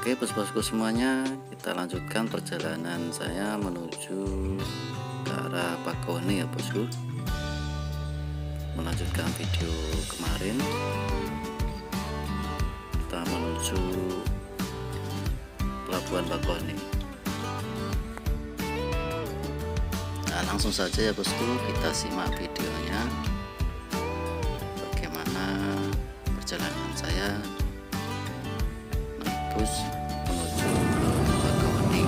Oke bos-bosku semuanya, kita lanjutkan perjalanan saya menuju ke arah Bakauheni ya bosku. Melanjutkan video kemarin, kita menuju Pelabuhan Bakauheni. Nah, langsung saja ya bosku, kita simak videonya bagaimana perjalanan saya naik bus menuju ke Bakauheni.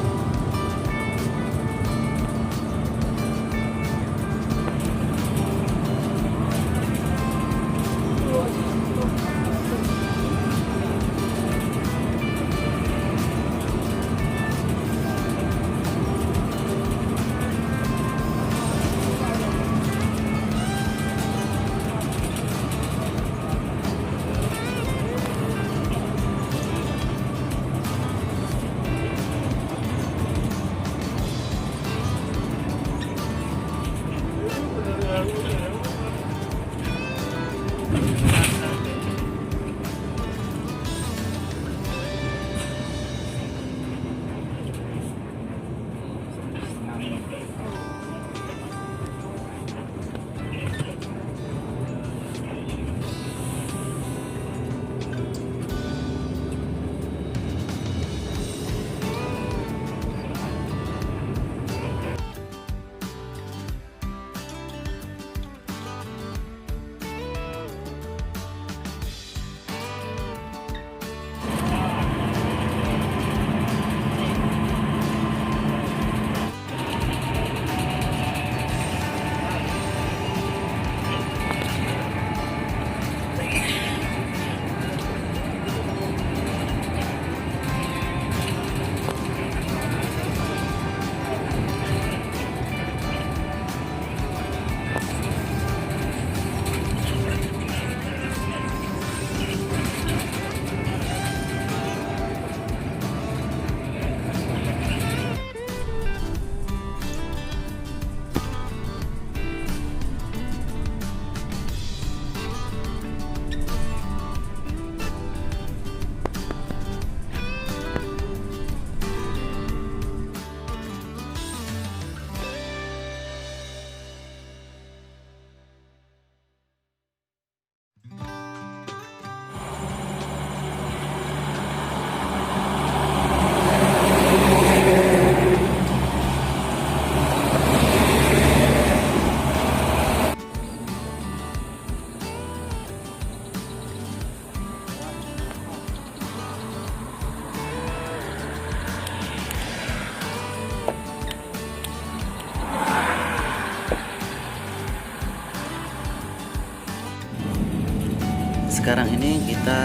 Sekarang ini kita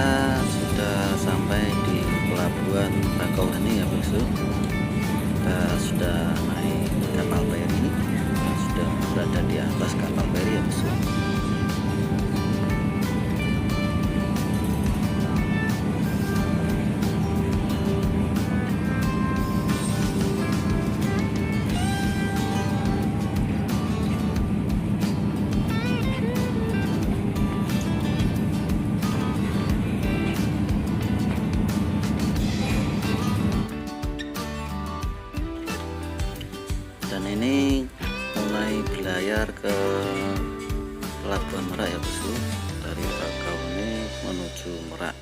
sudah sampai di Pelabuhan Bakauheni ya bosku. Kita sudah naik kapal feri, sudah berada di atas kapal feri ya bosku. Dan ini mulai berlayar ke Pelabuhan Merak ya bosku, dari Bakauheni menuju Merak.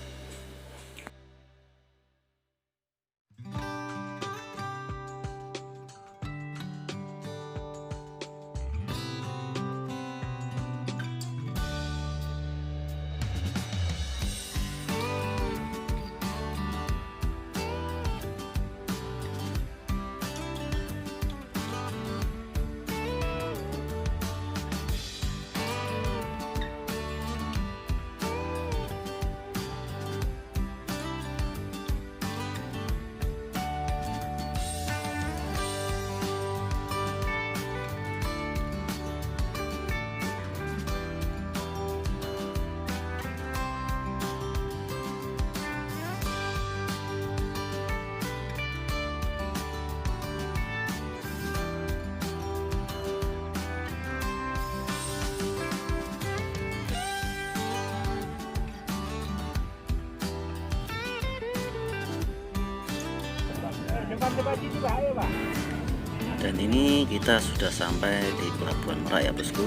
Dan ini kita sudah sampai di Pelabuhan Merak ya bosku.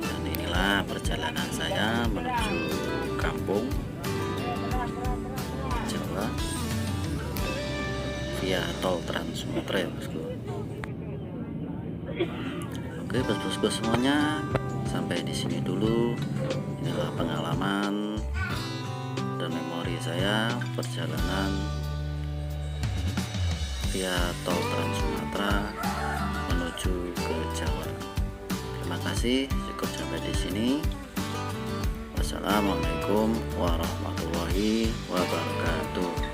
Dan inilah perjalanan saya menuju kampung Jawa via tol Trans Sumatera ya bosku. Oke bos-bosku semuanya, sampai di sini dulu. Inilah pengalaman dan memori saya perjalanan via tol Trans Sumatera menuju ke Jawa. Terima kasih, cukup sampai di sini. Wassalamualaikum warahmatullahi wabarakatuh.